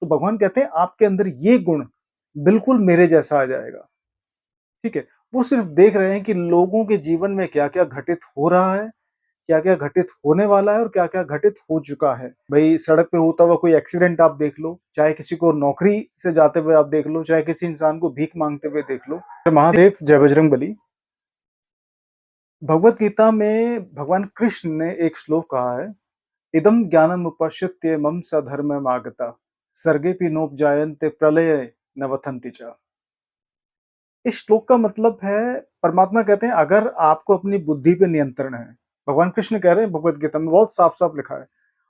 तो भगवान कहते हैं आपके अंदर ये गुण बिल्कुल मेरे जैसा आ जाएगा। ठीक है? वो सिर्फ़ देख रहे हैं कि लोगों के जीवन में क्या-क्या घटित हो रहा है, क्या-क्या घटित होने वाला है और क्या-क्या घटित हो चुका है। भई सड़क पे होता हुआ कोई एक्सीडेंट आप देख लो, चाहे किसी को नौकरी से जाते हुए आप देख लो, चाहे किसी इंसान को भीख माँगते हुए देख लो। महादेव, जय बजरंगबली। भगवत गीता में भगवान कृष्ण ने एक श्लोक कहा है, इदं ज्ञानमुपश्यते मम सधर्ममागता सर्गेऽपि नोपजायन्ते प्रलये न वतन्ति च। इस श्लोक का मतलब है, परमात्मा कहते हैं अगर आपको अपनी बुद्धि पे नियंत्रण है, भगवान कृष्ण कह रहे हैं भगवत गीता में बहुत साफ-साफ लिखा है।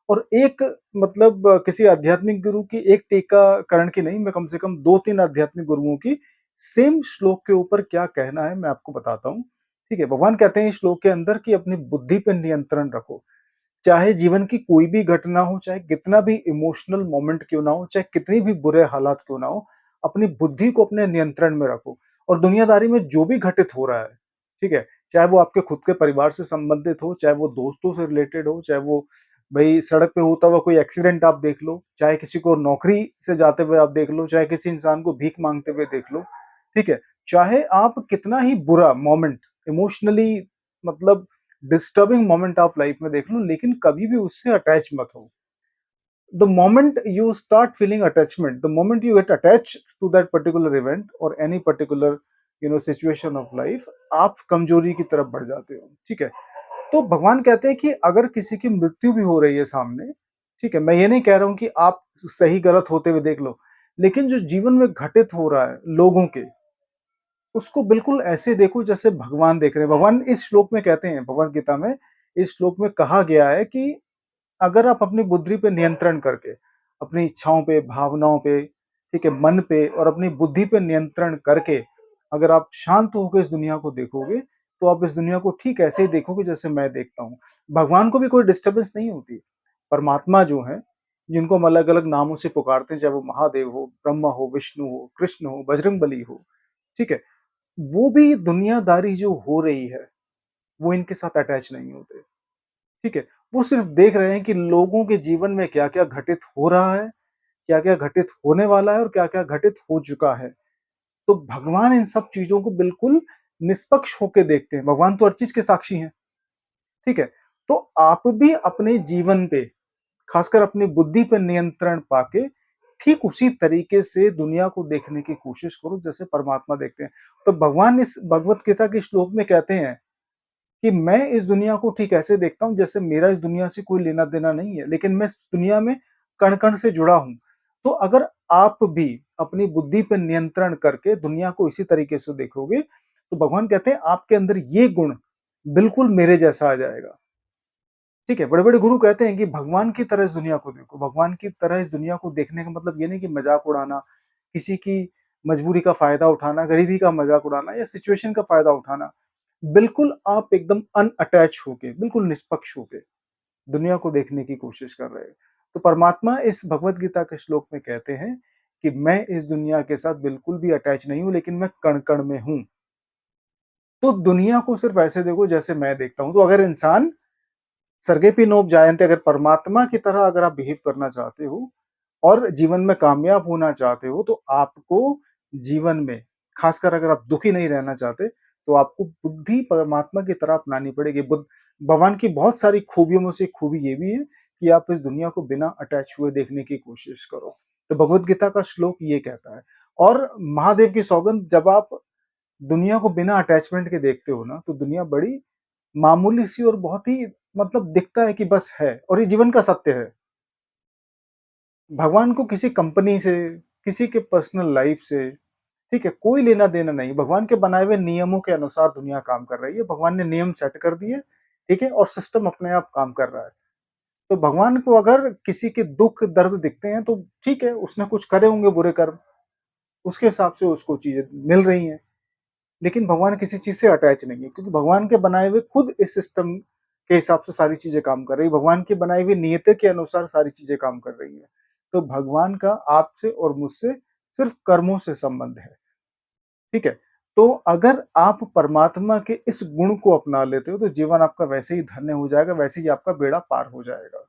और एक मतलब किसी आध्यात्मिक गुरु की एक टीकाकरण की नहीं, मैं कम से कम 2-3 आध्यात्मिक गुरुओं की सेम श्लोक के ऊपर क्या कहना है मैं आपको बताता हूँ। ठीक है? भगवान कहते हैं इस श्लोक के अंदर कि अपनी बुद्धि पे नियंत्रण रखो। चाहे जीवन की कोई भी घटना हो, चाहे कितना भी इमोशनल मोमेंट क्यों ना हो, चाहे कितनी भी बुरे हालात क्यों ना हो, अपनी बुद्धि को अपने नियंत्रण में रखो। और दुनियादारी में जो भी घटित हो रहा है, ठीक है? चाहे वो आपके खुद के परिवार से संबंधित हो, चाहे वो दोस्तों से रिलेटेड हो, चाहे वो भई सड़क पे होता हुआ कोई एक्सीडेंट आप देख लो, चाहे किसी को नौकरी से जाते हुए आप देख लो, चाहे किसी इंसान को भीख माँगते हुए देख लो, ठीक है? चाहे आप कितना ही बुरा मोमेंट इमोशनली मतलब डिस्टर्बिंग मोमेंट आप लाइफ में देख लो, लेकिन कभी भी उससे अटैच मत हो। The moment you start feeling attachment, the moment you get attached to that particular event or any particular situation of life, आप कमजोरी की तरफ बढ़ जाते हो। ठीक है? तो भगवान कहते हैं कि अगर किसी की मृत्यु भी हो रही है सामने, ठीक है? मैं ये नहीं कह रहा हूँ कि आप सही गलत होते हुए देख लो, लेकिन जो जीवन में घटित हो रहा है लोगों के, उसको बिल्कुल ऐसे देखो जैसे भगवान देख रहे हैं। भगवान इस श्लोक में कहते हैं, भगवद गीता में इस श्लोक में कहा गया है कि अगर आप अपनी बुद्धि पे नियंत्रण करके, अपनी इच्छाओं पे, भावनाओं पे, ठीक है, मन पे और अपनी बुद्धि पे नियंत्रण करके, अगर आप शांत होकर इस दुनिया को देखोगे, तो आप इस दुनिया को ठीक ऐसे ही देखोगे जैसे मैं देखता हूँ। भगवान को भी कोई डिस्टर्बेंस नहीं होती। परमात्मा जो है, जिनको हम अलग-अलग नामों से पुकारते हैं, चाहे वो महादेव हो, ब्रह्मा हो, विष्णु हो, कृष्ण हो, बजरंगबली हो, ठीक है? वो भी दुनियादारी जो हो रही है, वो इनके साथ अटैच नहीं होते। ठीक है? वो सिर्फ़ देख रहे हैं कि लोगों के जीवन में क्या-क्या घटित हो रहा है, क्या-क्या घटित होने वाला है और क्या-क्या घटित हो चुका है। तो भगवान इन सब चीज़ों को बिल्कुल निष्पक्ष होके देखते हैं। भगवान तो हर चीज़ के साक्षी हैं, ठीक है? तो आप भी अपने जीवन पे, खासकर अपनी बुद्धि पे नियंत्रण पाके, ठीक उसी तरीके से दुनिया को देखने की कोशिश करो जैसे परमात्मा देखते हैं। तो भगवान इस भगवत गीता के श्लोक में कहते हैं कि मैं इस दुनिया को ठीक ऐसे देखता हूँ जैसे मेरा इस दुनिया से कोई लेना-देना नहीं है, लेकिन मैं इस दुनिया में कण-कण से जुड़ा हूँ। तो अगर आप भी अपनी बुद्धि पे नियंत्रण करके दुनिया को इसी तरीके से देखोगे, तो भगवान कहते हैं आपके अंदर ये गुण बिल्कुल मेरे जैसा आ जाएगा। ठीक है? बड़े-बड़े गुरु कहते हैं कि भगवान की तरह इस दुनिया को देखो। भगवान की तरह इस दुनिया को देखने का मतलब ये नहीं कि मज़ाक उड़ाना, किसी की मजबूरी का फ़ायदा उठाना, गरीबी का मज़ाक उड़ाना या सिचुएशन का फ़ायदा उठाना। बिल्कुल आप एकदम अनअटैच होके, बिल्कुल निष्पक्ष होके दुनिया को देखने की कोशिश कर रहे हैं। तो परमात्मा इस भगवद गीता के श्लोक में कहते हैं कि मैं इस दुनिया के साथ बिल्कुल भी अटैच नहीं हूँ, लेकिन मैं कण-कण में हूँ। तो दुनिया को सिर्फ़ ऐसे देखो जैसे मैं देखता हूँ। तो अगर इंसान सर्गेपि नोपजायन्ते, अगर परमात्मा की तरह अगर आप बिहेव करना चाहते हो और जीवन में कामयाब होना चाहते हो, तो आपको जीवन में, खासकर अगर आप दुखी नहीं रहना चाहते, तो आपको बुद्धि परमात्मा की तरह अपनानी पड़ेगी। भगवान की बहुत सारी खूबियों में से एक खूबी ये भी है कि आप इस दुनिया को बिना अटैच हुए देखने की कोशिश करो। तो भगवद गीता का श्लोक ये कहता है। और महादेव की सौगंध, जब आप दुनिया को बिना अटैचमेंट के देखते हो ना, तो दुनिया बड़ी मामूली सी और बहुत ही मतलब दिखता है कि बस है, और ये जीवन का सत्य है। भगवान को किसी कंपनी से, किसी के पर्सनल लाइफ से, ठीक है, कोई लेना-देना नहीं। भगवान के बनाए हुए नियमों के अनुसार दुनिया काम कर रही है। भगवान ने नियम सेट कर दिए, ठीक है, और सिस्टम अपने आप काम कर रहा है। तो भगवान को अगर किसी के दुःख, दर्द दिखते हैं, तो ठीक है, उसने कुछ करे होंगे बुरे कर्म, उसके हिसाब से उसको चीज़ें मिल रही हैं। लेकिन भगवान किसी चीज़ से अटैच नहीं है, क्योंकि भगवान के बनाए हुए खुद इस सिस्टम के हिसाब से सारी चीज़ें काम कर रही हैं। भगवान की बनाई हुई नियति के अनुसार सारी चीज़ें काम कर रही हैं। तो भगवान का आपसे और मुझसे सिर्फ़ कर्मों से संबंध है, ठीक है? तो अगर आप परमात्मा के इस गुण को अपना लेते हो, तो जीवन आपका वैसे ही धन्य हो जाएगा, वैसे ही आपका बेड़ा पार हो जाएगा।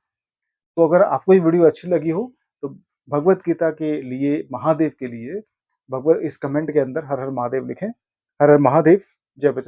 तो अगर आपको ये वीडियो अच्छी लगी हो, तो भगवत गीता के लिए, महादेव के लिए भगवत इस कमेंट के अंदर हर हर महादेव लिखें। हर हर महादेव, जय बजरंग।